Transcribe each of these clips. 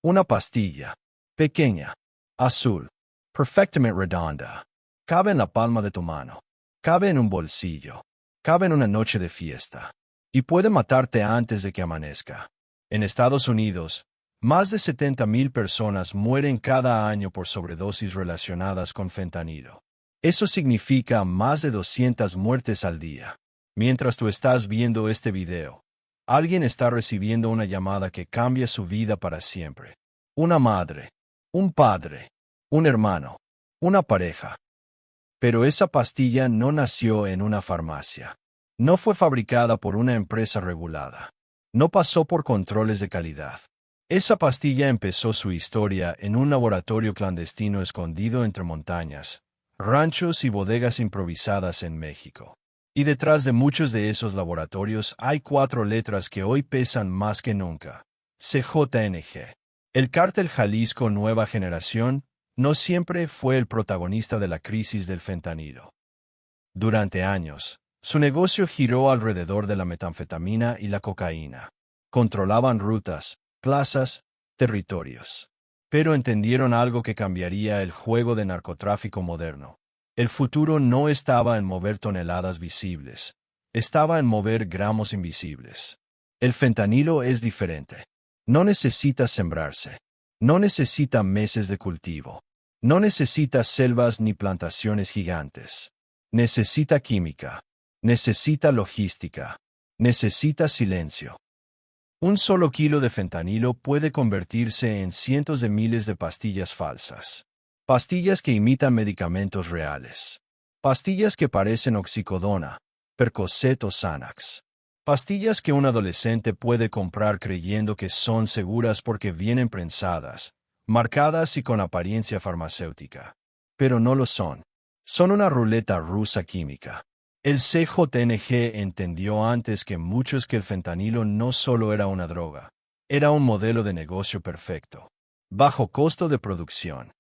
Una pastilla. Pequeña. Azul. Perfectamente redonda. Cabe en la palma de tu mano. Cabe en un bolsillo. Cabe en una noche de fiesta. Y puede matarte antes de que amanezca. En Estados Unidos, más de 70,000 personas mueren cada año por sobredosis relacionadas con fentanilo. Eso significa más de 200 muertes al día. Mientras tú estás viendo este video, alguien está recibiendo una llamada que cambia su vida para siempre. Una madre, un padre, un hermano, una pareja. Pero esa pastilla no nació en una farmacia. No fue fabricada por una empresa regulada. No pasó por controles de calidad. Esa pastilla empezó su historia en un laboratorio clandestino escondido entre montañas, ranchos y bodegas improvisadas en México. Y detrás de muchos de esos laboratorios hay 4 letras que hoy pesan más que nunca. CJNG. El cártel Jalisco Nueva Generación no siempre fue el protagonista de la crisis del fentanilo. Durante años, su negocio giró alrededor de la metanfetamina y la cocaína. Controlaban rutas, plazas, territorios. Pero entendieron algo que cambiaría el juego de narcotráfico moderno. El futuro no estaba en mover toneladas visibles, estaba en mover gramos invisibles. El fentanilo es diferente. No necesita sembrarse. No necesita meses de cultivo. No necesita selvas ni plantaciones gigantes. Necesita química. Necesita logística. Necesita silencio. Un solo kilo de fentanilo puede convertirse en cientos de miles de pastillas falsas. Pastillas que imitan medicamentos reales. Pastillas que parecen oxicodona, Percocet o Xanax. Pastillas que un adolescente puede comprar creyendo que son seguras porque vienen prensadas, marcadas y con apariencia farmacéutica. Pero no lo son. Son una ruleta rusa química. El CJNG entendió antes que muchos que el fentanilo no solo era una droga, era un modelo de negocio perfecto. Bajo costo de producción.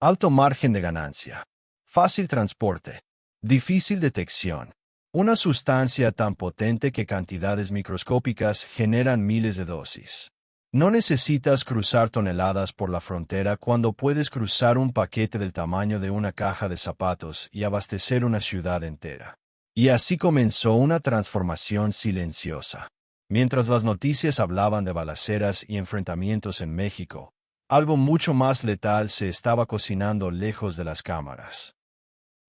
Alto margen de ganancia. Fácil transporte. Difícil detección. Una sustancia tan potente que cantidades microscópicas generan miles de dosis. No necesitas cruzar toneladas por la frontera cuando puedes cruzar un paquete del tamaño de una caja de zapatos y abastecer una ciudad entera. Y así comenzó una transformación silenciosa. Mientras las noticias hablaban de balaceras y enfrentamientos en México, algo mucho más letal se estaba cocinando lejos de las cámaras.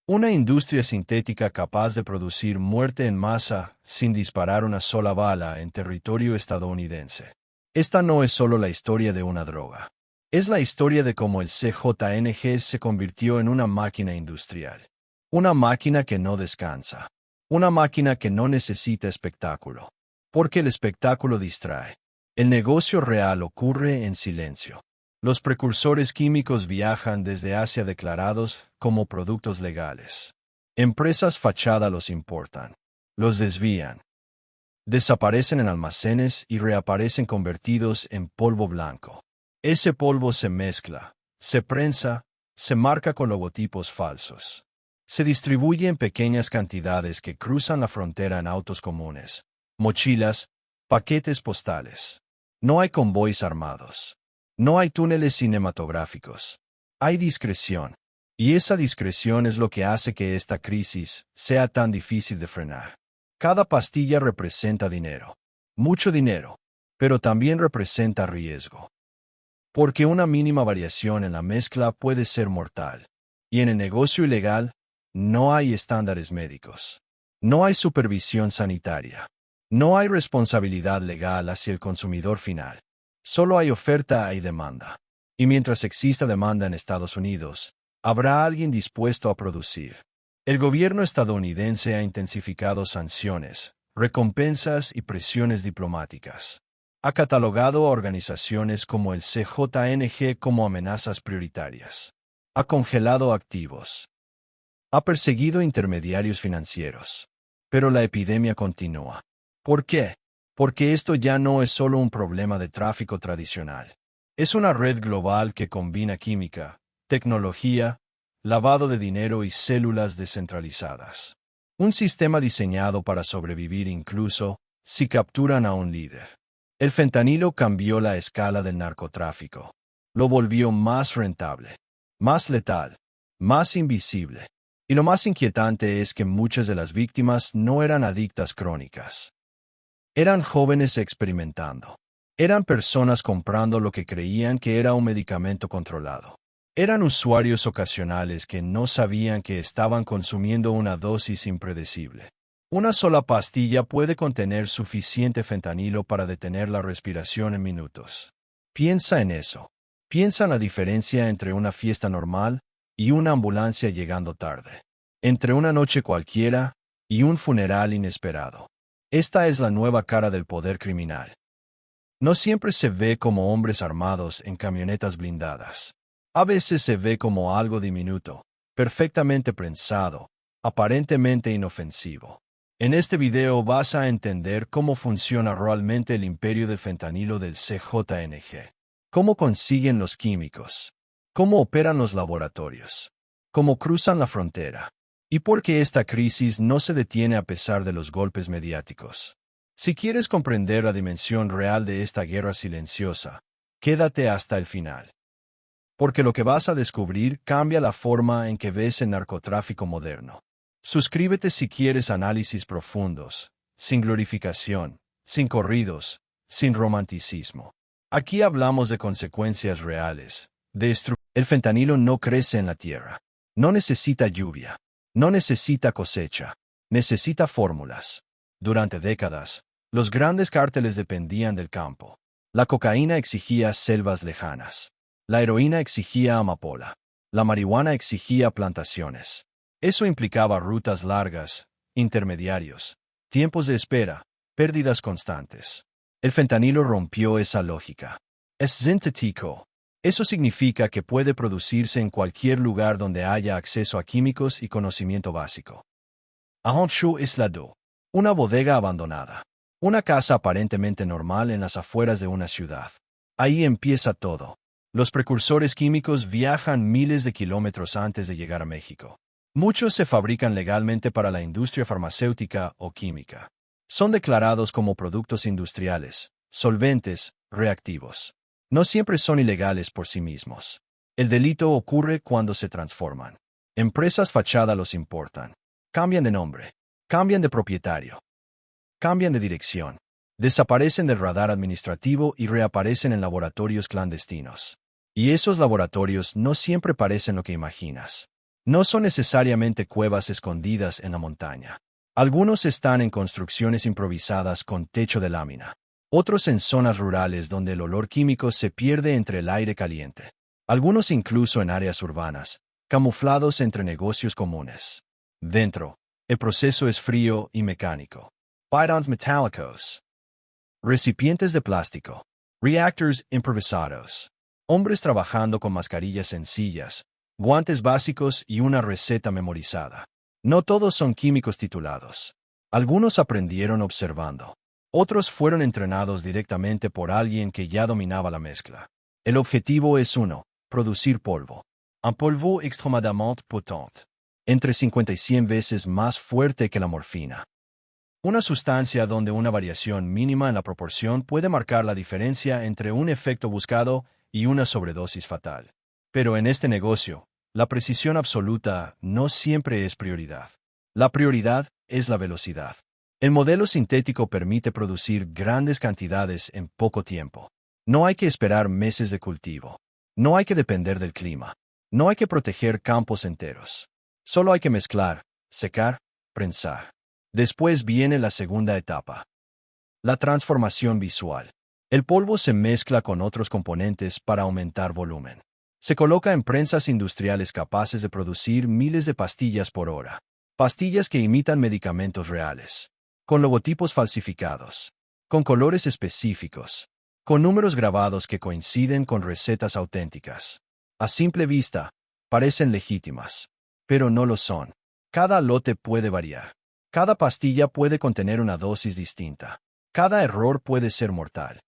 Una industria sintética capaz de producir muerte en masa sin disparar una sola bala en territorio estadounidense. Esta no es solo la historia de una droga. Es la historia de cómo el CJNG se convirtió en una máquina industrial. Una máquina que no descansa. Una máquina que no necesita espectáculo. Porque el espectáculo distrae. El negocio real ocurre en silencio. Los precursores químicos viajan desde Asia declarados como productos legales. Empresas fachada los importan. Los desvían. Desaparecen en almacenes y reaparecen convertidos en polvo blanco. Ese polvo se mezcla, se prensa, se marca con logotipos falsos. Se distribuye en pequeñas cantidades que cruzan la frontera en autos comunes, mochilas, paquetes postales. No hay convoys armados. No hay túneles cinematográficos. Hay discreción. Y esa discreción es lo que hace que esta crisis sea tan difícil de frenar. Cada pastilla representa dinero. Mucho dinero. Pero también representa riesgo. Porque una mínima variación en la mezcla puede ser mortal. Y en el negocio ilegal, no hay estándares médicos. No hay supervisión sanitaria. No hay responsabilidad legal hacia el consumidor final. Solo hay oferta y demanda. Y mientras exista demanda en Estados Unidos, habrá alguien dispuesto a producir. El gobierno estadounidense ha intensificado sanciones, recompensas y presiones diplomáticas. Ha catalogado a organizaciones como el CJNG como amenazas prioritarias. Ha congelado activos. Ha perseguido intermediarios financieros. Pero la epidemia continúa. ¿Por qué? Porque esto ya no es solo un problema de tráfico tradicional. Es una red global que combina química, tecnología, lavado de dinero y células descentralizadas. Un sistema diseñado para sobrevivir incluso si capturan a un líder. El fentanilo cambió la escala del narcotráfico. Lo volvió más rentable, más letal, más invisible. Y lo más inquietante es que muchas de las víctimas no eran adictas crónicas. Eran jóvenes experimentando. Eran personas comprando lo que creían que era un medicamento controlado. Eran usuarios ocasionales que no sabían que estaban consumiendo una dosis impredecible. Una sola pastilla puede contener suficiente fentanilo para detener la respiración en minutos. Piensa en eso. Piensa en la diferencia entre una fiesta normal y una ambulancia llegando tarde. Entre una noche cualquiera y un funeral inesperado. Esta es la nueva cara del poder criminal. No siempre se ve como hombres armados en camionetas blindadas. A veces se ve como algo diminuto, perfectamente prensado, aparentemente inofensivo. En este video vas a entender cómo funciona realmente el imperio del fentanilo del CJNG. Cómo consiguen los químicos. Cómo operan los laboratorios. Cómo cruzan la frontera. Y por qué esta crisis no se detiene a pesar de los golpes mediáticos. Si quieres comprender la dimensión real de esta guerra silenciosa, quédate hasta el final. Porque lo que vas a descubrir cambia la forma en que ves el narcotráfico moderno. Suscríbete si quieres análisis profundos, sin glorificación, sin corridos, sin romanticismo. Aquí hablamos de consecuencias reales. El fentanilo no crece en la tierra. No necesita lluvia. No necesita cosecha. Necesita fórmulas. Durante décadas, los grandes cárteles dependían del campo. La cocaína exigía selvas lejanas. La heroína exigía amapola. La marihuana exigía plantaciones. Eso implicaba rutas largas, intermediarios, tiempos de espera, pérdidas constantes. El fentanilo rompió esa lógica. Es sintético. Eso significa que puede producirse en cualquier lugar donde haya acceso a químicos y conocimiento básico. Ahonshu Islado. Una bodega abandonada. Una casa aparentemente normal en las afueras de una ciudad. Ahí empieza todo. Los precursores químicos viajan miles de kilómetros antes de llegar a México. Muchos se fabrican legalmente para la industria farmacéutica o química. Son declarados como productos industriales, solventes, reactivos. No siempre son ilegales por sí mismos. El delito ocurre cuando se transforman. Empresas fachada los importan. Cambian de nombre. Cambian de propietario. Cambian de dirección. Desaparecen del radar administrativo y reaparecen en laboratorios clandestinos. Y esos laboratorios no siempre parecen lo que imaginas. No son necesariamente cuevas escondidas en la montaña. Algunos están en construcciones improvisadas con techo de lámina. Otros en zonas rurales donde el olor químico se pierde entre el aire caliente. Algunos incluso en áreas urbanas, camuflados entre negocios comunes. Dentro, el proceso es frío y mecánico. Bidons metálicos. Recipientes de plástico. Reactors improvisados. Hombres trabajando con mascarillas sencillas, guantes básicos y una receta memorizada. No todos son químicos titulados. Algunos aprendieron observando. Otros fueron entrenados directamente por alguien que ya dominaba la mezcla. El objetivo es uno, producir polvo. Un polvo extremadamente potente. Entre 50 y 100 veces más fuerte que la morfina. Una sustancia donde una variación mínima en la proporción puede marcar la diferencia entre un efecto buscado y una sobredosis fatal. Pero en este negocio, la precisión absoluta no siempre es prioridad. La prioridad es la velocidad. El modelo sintético permite producir grandes cantidades en poco tiempo. No hay que esperar meses de cultivo. No hay que depender del clima. No hay que proteger campos enteros. Solo hay que mezclar, secar, prensar. Después viene la segunda etapa. La transformación visual. El polvo se mezcla con otros componentes para aumentar volumen. Se coloca en prensas industriales capaces de producir miles de pastillas por hora. Pastillas que imitan medicamentos reales. Con logotipos falsificados. Con colores específicos. Con números grabados que coinciden con recetas auténticas. A simple vista, parecen legítimas. Pero no lo son. Cada lote puede variar. Cada pastilla puede contener una dosis distinta. Cada error puede ser mortal.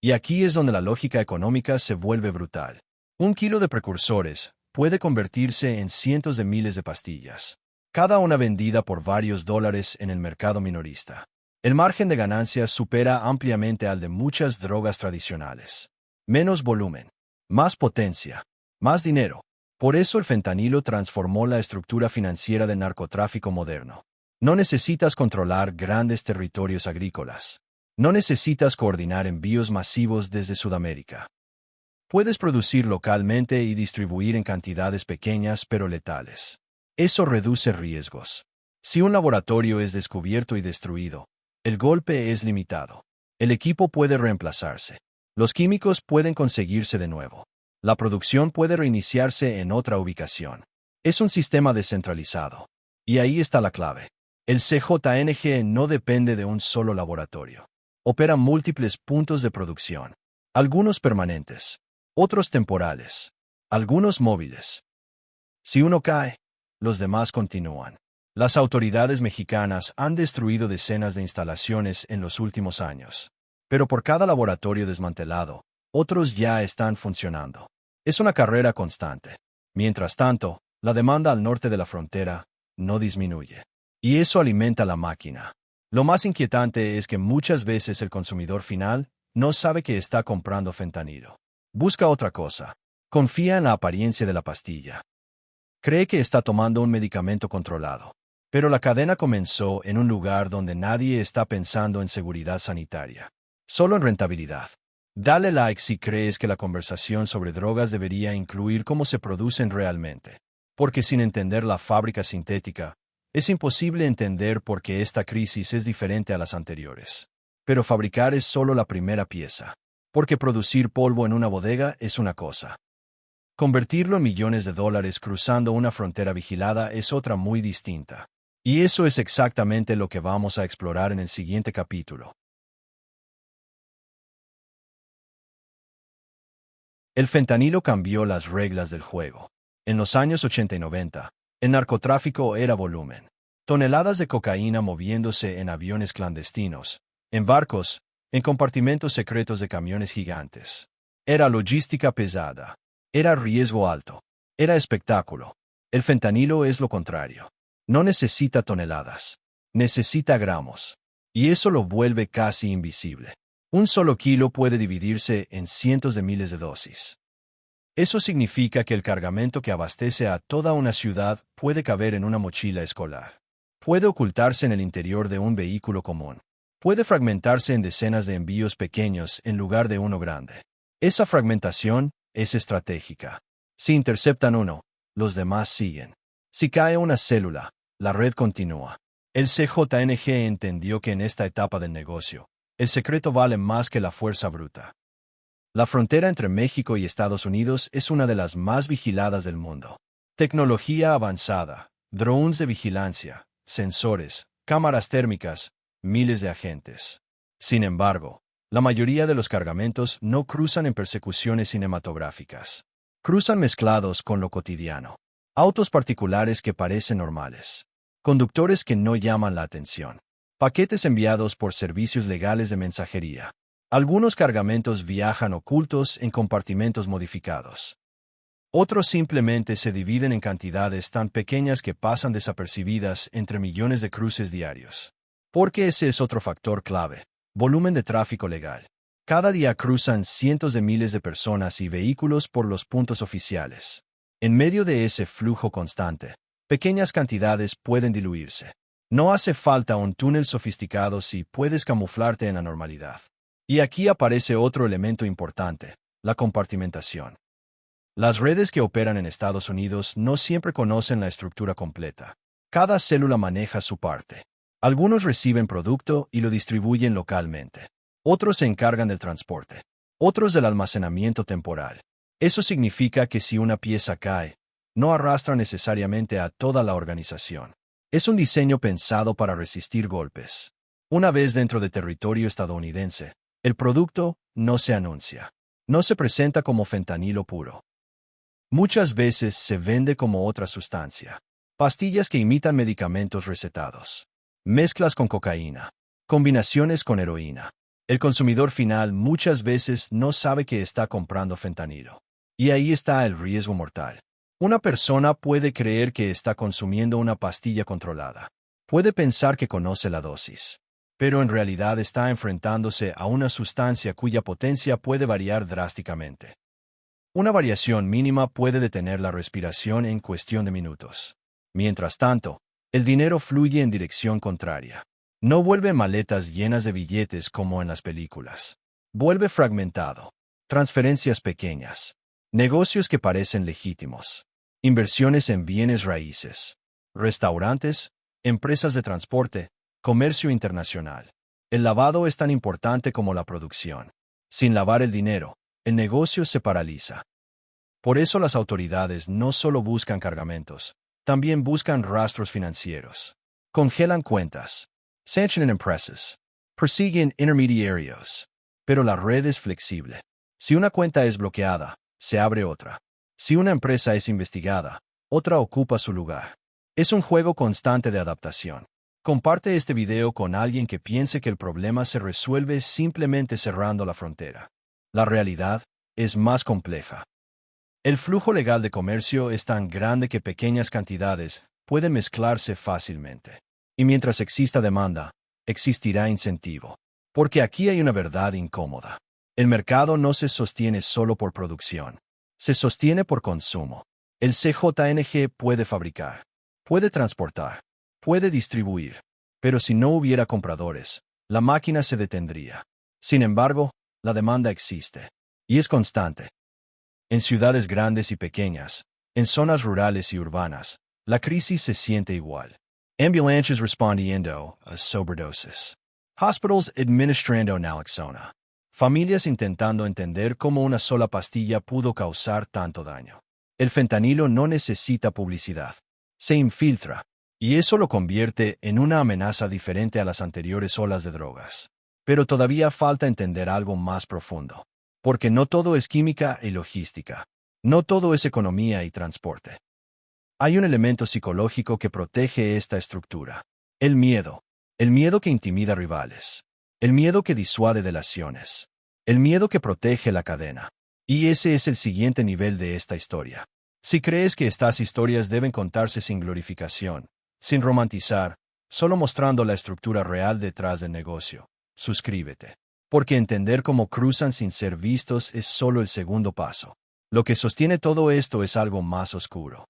Y aquí es donde la lógica económica se vuelve brutal. Un kilo de precursores puede convertirse en cientos de miles de pastillas, cada una vendida por varios dólares en el mercado minorista. El margen de ganancias supera ampliamente al de muchas drogas tradicionales. Menos volumen, más potencia, más dinero. Por eso el fentanilo transformó la estructura financiera del narcotráfico moderno. No necesitas controlar grandes territorios agrícolas. No necesitas coordinar envíos masivos desde Sudamérica. Puedes producir localmente y distribuir en cantidades pequeñas pero letales. Eso reduce riesgos. Si un laboratorio es descubierto y destruido, el golpe es limitado. El equipo puede reemplazarse. Los químicos pueden conseguirse de nuevo. La producción puede reiniciarse en otra ubicación. Es un sistema descentralizado. Y ahí está la clave. El CJNG no depende de un solo laboratorio. Opera múltiples puntos de producción. Algunos permanentes, otros temporales, algunos móviles. Si uno cae, los demás continúan. Las autoridades mexicanas han destruido decenas de instalaciones en los últimos años. Pero por cada laboratorio desmantelado, otros ya están funcionando. Es una carrera constante. Mientras tanto, la demanda al norte de la frontera no disminuye. Y eso alimenta la máquina. Lo más inquietante es que muchas veces el consumidor final no sabe que está comprando fentanilo. Busca otra cosa. Confía en la apariencia de la pastilla. Cree que está tomando un medicamento controlado. Pero la cadena comenzó en un lugar donde nadie está pensando en seguridad sanitaria, solo en rentabilidad. Dale like si crees que la conversación sobre drogas debería incluir cómo se producen realmente. Porque sin entender la fábrica sintética, es imposible entender por qué esta crisis es diferente a las anteriores. Pero fabricar es solo la primera pieza. Porque producir polvo en una bodega es una cosa. Convertirlo en millones de dólares cruzando una frontera vigilada es otra muy distinta. Y eso es exactamente lo que vamos a explorar en el siguiente capítulo. El fentanilo cambió las reglas del juego. En los años 80 y 90, el narcotráfico era volumen. Toneladas de cocaína moviéndose en aviones clandestinos, en barcos, en compartimentos secretos de camiones gigantes. Era logística pesada. Era riesgo alto. Era espectáculo. El fentanilo es lo contrario. No necesita toneladas. Necesita gramos. Y eso lo vuelve casi invisible. Un solo kilo puede dividirse en cientos de miles de dosis. Eso significa que el cargamento que abastece a toda una ciudad puede caber en una mochila escolar. Puede ocultarse en el interior de un vehículo común. Puede fragmentarse en decenas de envíos pequeños en lugar de uno grande. Esa fragmentación es estratégica. Si interceptan uno, los demás siguen. Si cae una célula, la red continúa. El CJNG entendió que en esta etapa del negocio, el secreto vale más que la fuerza bruta. La frontera entre México y Estados Unidos es una de las más vigiladas del mundo. Tecnología avanzada, drones de vigilancia, sensores, cámaras térmicas, miles de agentes. Sin embargo, la mayoría de los cargamentos no cruzan en persecuciones cinematográficas. Cruzan mezclados con lo cotidiano. Autos particulares que parecen normales. Conductores que no llaman la atención. Paquetes enviados por servicios legales de mensajería. Algunos cargamentos viajan ocultos en compartimentos modificados. Otros simplemente se dividen en cantidades tan pequeñas que pasan desapercibidas entre millones de cruces diarios. Porque ese es otro factor clave. Volumen de tráfico legal. Cada día cruzan cientos de miles de personas y vehículos por los puntos oficiales. En medio de ese flujo constante, pequeñas cantidades pueden diluirse. No hace falta un túnel sofisticado si puedes camuflarte en la normalidad. Y aquí aparece otro elemento importante, la compartimentación. Las redes que operan en Estados Unidos no siempre conocen la estructura completa. Cada célula maneja su parte. Algunos reciben producto y lo distribuyen localmente. Otros se encargan del transporte. Otros del almacenamiento temporal. Eso significa que si una pieza cae, no arrastra necesariamente a toda la organización. Es un diseño pensado para resistir golpes. Una vez dentro de territorio estadounidense, el producto no se anuncia. No se presenta como fentanilo puro. Muchas veces se vende como otra sustancia. Pastillas que imitan medicamentos recetados. Mezclas con cocaína. Combinaciones con heroína. El consumidor final muchas veces no sabe que está comprando fentanilo. Y ahí está el riesgo mortal. Una persona puede creer que está consumiendo una pastilla controlada. Puede pensar que conoce la dosis. pero en realidad está enfrentándose a una sustancia cuya potencia puede variar drásticamente. Una variación mínima puede detener la respiración en cuestión de minutos. Mientras tanto, el dinero fluye en dirección contraria. No vuelve maletas llenas de billetes como en las películas. Vuelve fragmentado. Transferencias pequeñas. Negocios que parecen legítimos. Inversiones en bienes raíces. Restaurantes, empresas de transporte, comercio internacional. El lavado es tan importante como la producción. Sin lavar el dinero, el negocio se paraliza. Por eso las autoridades no solo buscan cargamentos, también buscan rastros financieros. Congelan cuentas. Sancionan empresas. Persiguen intermediarios. Pero la red es flexible. Si una cuenta es bloqueada, se abre otra. Si una empresa es investigada, otra ocupa su lugar. Es un juego constante de adaptación. Comparte este video con alguien que piense que el problema se resuelve simplemente cerrando la frontera. La realidad es más compleja. El flujo legal de comercio es tan grande que pequeñas cantidades pueden mezclarse fácilmente. Y mientras exista demanda, existirá incentivo. Porque aquí hay una verdad incómoda. El mercado no se sostiene solo por producción. Se sostiene por consumo. El CJNG puede fabricar, puede transportar, puede distribuir. Pero si no hubiera compradores, la máquina se detendría. Sin embargo, la demanda existe. Y es constante. En ciudades grandes y pequeñas, en zonas rurales y urbanas, la crisis se siente igual. Ambulancias respondiendo a sobredosis. Hospitals administrando naloxona. Familias intentando entender cómo una sola pastilla pudo causar tanto daño. El fentanilo no necesita publicidad. Se infiltra, y eso lo convierte en una amenaza diferente a las anteriores olas de drogas. Pero todavía falta entender algo más profundo. Porque no todo es química y logística. No todo es economía y transporte. Hay un elemento psicológico que protege esta estructura. El miedo. El miedo que intimida rivales. El miedo que disuade delaciones. El miedo que protege la cadena. Y ese es el siguiente nivel de esta historia. Si crees que estas historias deben contarse sin glorificación, sin romantizar, solo mostrando la estructura real detrás del negocio, suscríbete. Porque entender cómo cruzan sin ser vistos es solo el segundo paso. Lo que sostiene todo esto es algo más oscuro.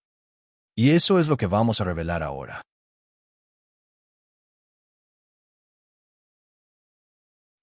Y eso es lo que vamos a revelar ahora.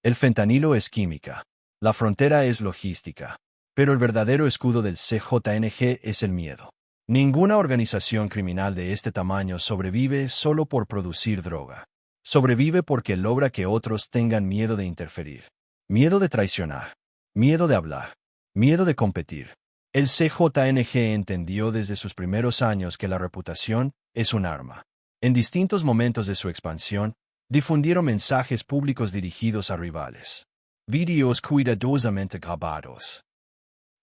El fentanilo es química. La frontera es logística. Pero el verdadero escudo del CJNG es el miedo. Ninguna organización criminal de este tamaño sobrevive solo por producir droga. Sobrevive porque logra que otros tengan miedo de interferir. Miedo de traicionar. Miedo de hablar. Miedo de competir. El CJNG entendió desde sus primeros años que la reputación es un arma. En distintos momentos de su expansión, difundieron mensajes públicos dirigidos a rivales. Videos cuidadosamente grabados.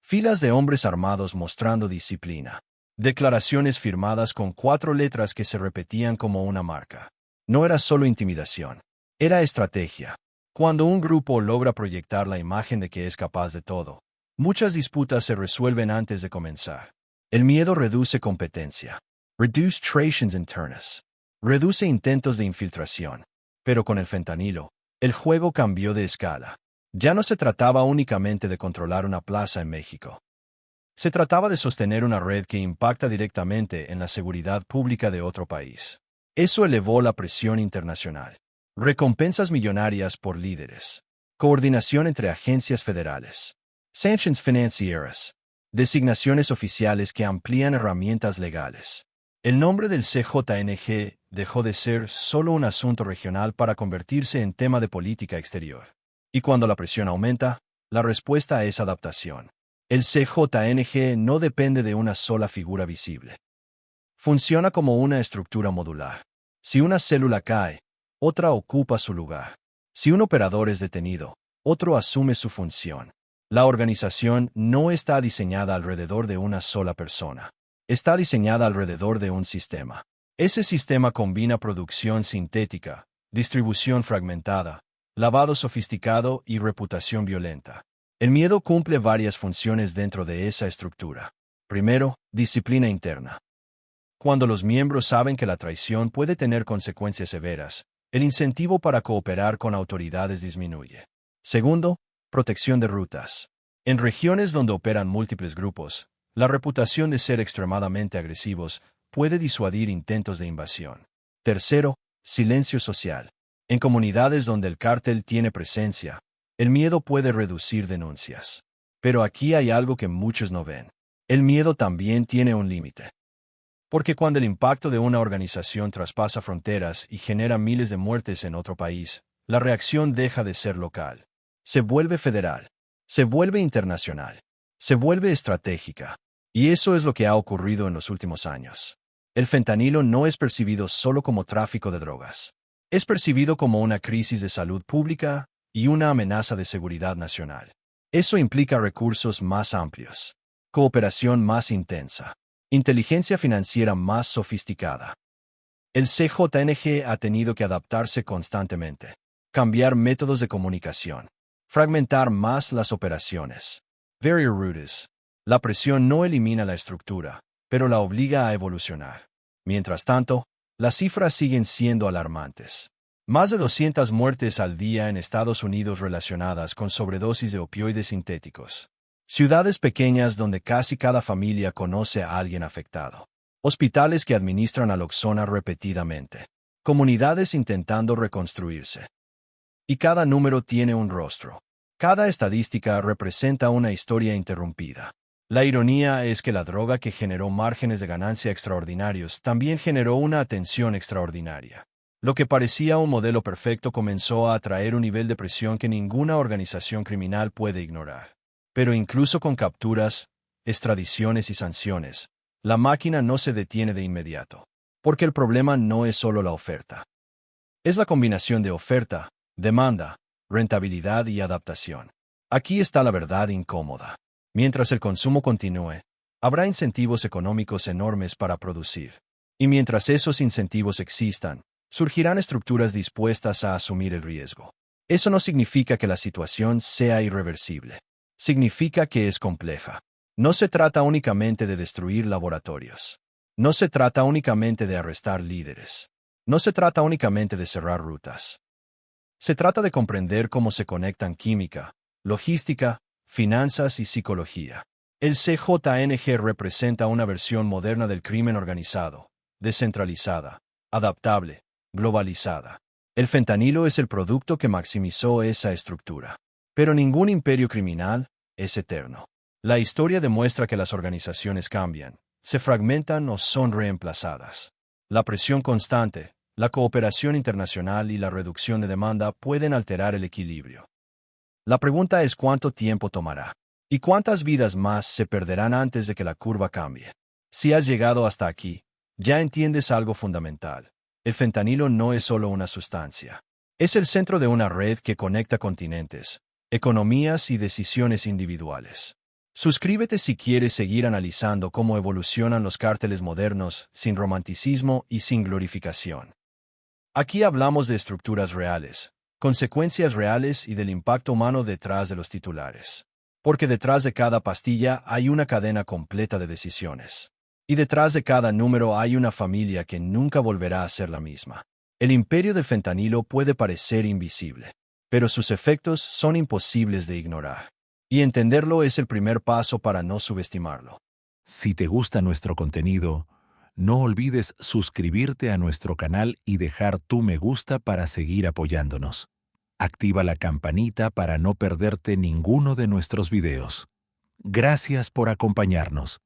Filas de hombres armados mostrando disciplina. Declaraciones firmadas con 4 letras que se repetían como una marca. No era solo intimidación. Era estrategia. Cuando un grupo logra proyectar la imagen de que es capaz de todo, muchas disputas se resuelven antes de comenzar. El miedo reduce competencia. Reduce tractions internas. Reduce intentos de infiltración. Pero con el fentanilo, el juego cambió de escala. Ya no se trataba únicamente de controlar una plaza en México. Se trataba de sostener una red que impacta directamente en la seguridad pública de otro país. Eso elevó la presión internacional. Recompensas millonarias por líderes. Coordinación entre agencias federales. Sanctions financieras. Designaciones oficiales que amplían herramientas legales. El nombre del CJNG dejó de ser solo un asunto regional para convertirse en tema de política exterior. Y cuando la presión aumenta, la respuesta es adaptación. El CJNG no depende de una sola figura visible. Funciona como una estructura modular. Si una célula cae, otra ocupa su lugar. Si un operador es detenido, otro asume su función. La organización no está diseñada alrededor de una sola persona. Está diseñada alrededor de un sistema. Ese sistema combina producción sintética, distribución fragmentada, lavado sofisticado y reputación violenta. El miedo cumple varias funciones dentro de esa estructura. Primero, disciplina interna. Cuando los miembros saben que la traición puede tener consecuencias severas, El incentivo para cooperar con autoridades disminuye. Segundo, protección de rutas. En regiones donde operan múltiples grupos, la reputación de ser extremadamente agresivos puede disuadir intentos de invasión. Tercero, silencio social. En comunidades donde el cártel tiene presencia, el miedo puede reducir denuncias. Pero aquí hay algo que muchos no ven. El miedo también tiene un límite. Porque cuando el impacto de una organización traspasa fronteras y genera miles de muertes en otro país, la reacción deja de ser local. Se vuelve federal. Se vuelve internacional. Se vuelve estratégica. Y eso es lo que ha ocurrido en los últimos años. El fentanilo no es percibido solo como tráfico de drogas. Es percibido como una crisis de salud pública y una amenaza de seguridad nacional. Eso implica recursos más amplios, cooperación más intensa, inteligencia financiera más sofisticada. El CJNG ha tenido que adaptarse constantemente, cambiar métodos de comunicación, fragmentar más las operaciones. Barrier routes. La presión no elimina la estructura, pero la obliga a evolucionar. Mientras tanto, las cifras siguen siendo alarmantes. Más de 200 muertes al día en Estados Unidos relacionadas con sobredosis de opioides sintéticos. Ciudades pequeñas donde casi cada familia conoce a alguien afectado. Hospitales que administran naloxona repetidamente. Comunidades intentando reconstruirse. Y cada número tiene un rostro. Cada estadística representa una historia interrumpida. La ironía es que la droga que generó márgenes de ganancia extraordinarios también generó una atención extraordinaria. Lo que parecía un modelo perfecto comenzó a atraer un nivel de presión que ninguna organización criminal puede ignorar. Pero incluso con capturas, extradiciones y sanciones, la máquina no se detiene de inmediato. Porque el problema no es solo la oferta. Es la combinación de oferta, demanda, rentabilidad y adaptación. Aquí está la verdad incómoda. Mientras el consumo continúe, habrá incentivos económicos enormes para producir. Y mientras esos incentivos existan, surgirán estructuras dispuestas a asumir el riesgo. Eso no significa que la situación sea irreversible. Significa que es compleja. No se trata únicamente de destruir laboratorios. No se trata únicamente de arrestar líderes. No se trata únicamente de cerrar rutas. Se trata de comprender cómo se conectan química, logística, finanzas y psicología. El CJNG representa una versión moderna del crimen organizado, descentralizada, adaptable, globalizada. El fentanilo es el producto que maximizó esa estructura. Pero ningún imperio criminal es eterno. La historia demuestra que las organizaciones cambian, se fragmentan o son reemplazadas. La presión constante, la cooperación internacional y la reducción de demanda pueden alterar el equilibrio. La pregunta es cuánto tiempo tomará y cuántas vidas más se perderán antes de que la curva cambie. Si has llegado hasta aquí, ya entiendes algo fundamental. El fentanilo no es solo una sustancia. Es el centro de una red que conecta continentes, economías y decisiones individuales. Suscríbete si quieres seguir analizando cómo evolucionan los cárteles modernos, sin romanticismo y sin glorificación. Aquí hablamos de estructuras reales, consecuencias reales y del impacto humano detrás de los titulares. Porque detrás de cada pastilla hay una cadena completa de decisiones. Y detrás de cada número hay una familia que nunca volverá a ser la misma. El imperio del fentanilo puede parecer invisible, pero sus efectos son imposibles de ignorar. Y entenderlo es el primer paso para no subestimarlo. Si te gusta nuestro contenido, no olvides suscribirte a nuestro canal y dejar tu me gusta para seguir apoyándonos. Activa la campanita para no perderte ninguno de nuestros videos. Gracias por acompañarnos.